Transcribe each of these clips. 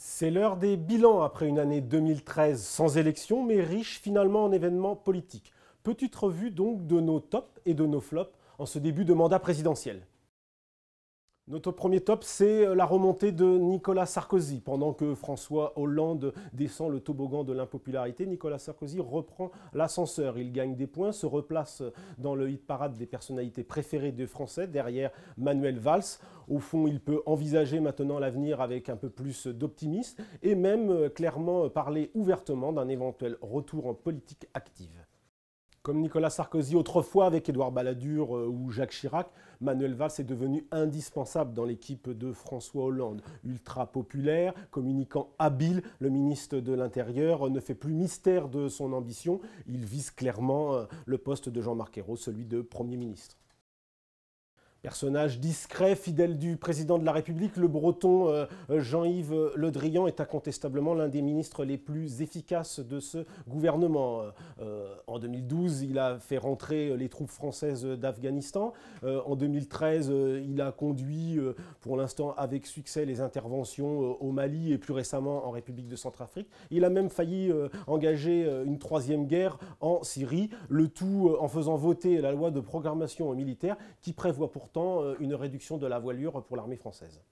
C'est l'heure des bilans après une année 2013 sans élection, mais riche finalement en événements politiques. Petite revue donc de nos tops et de nos flops en ce début de mandat présidentiel. Notre premier top, c'est la remontée de Nicolas Sarkozy. Pendant que François Hollande descend le toboggan de l'impopularité, Nicolas Sarkozy reprend l'ascenseur. Il gagne des points, se replace dans le hit-parade des personnalités préférées des Français, derrière Manuel Valls. Au fond, il peut envisager maintenant l'avenir avec un peu plus d'optimisme et même clairement parler ouvertement d'un éventuel retour en politique active. Comme Nicolas Sarkozy autrefois avec Édouard Balladur ou Jacques Chirac, Manuel Valls est devenu indispensable dans l'équipe de François Hollande. Ultra populaire, communicant habile, le ministre de l'Intérieur ne fait plus mystère de son ambition. Il vise clairement le poste de Jean-Marc Ayrault, celui de Premier ministre. Personnage discret, fidèle du président de la République, le breton Jean-Yves Le Drian est incontestablement l'un des ministres les plus efficaces de ce gouvernement. En 2012, il a fait rentrer les troupes françaises d'Afghanistan. En 2013, il a conduit, pour l'instant avec succès, les interventions au Mali et plus récemment en République de Centrafrique. Il a même failli engager une troisième guerre en Syrie, le tout en faisant voter la loi de programmation militaire qui prévoit pourtant une réduction de la voilure pour l'armée française.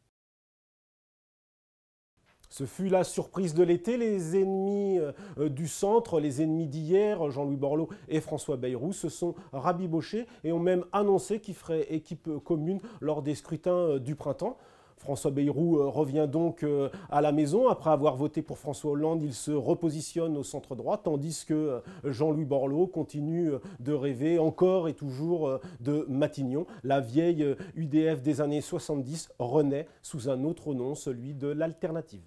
Ce fut la surprise de l'été. Les ennemis du centre, les ennemis d'hier, Jean-Louis Borloo et François Bayrou, se sont rabibochés et ont même annoncé qu'ils feraient équipe commune lors des scrutins du printemps. François Bayrou revient donc à la maison. Après avoir voté pour François Hollande, il se repositionne au centre droit, tandis que Jean-Louis Borloo continue de rêver encore et toujours de Matignon. La vieille UDF des années 70 renaît sous un autre nom, celui de l'alternative.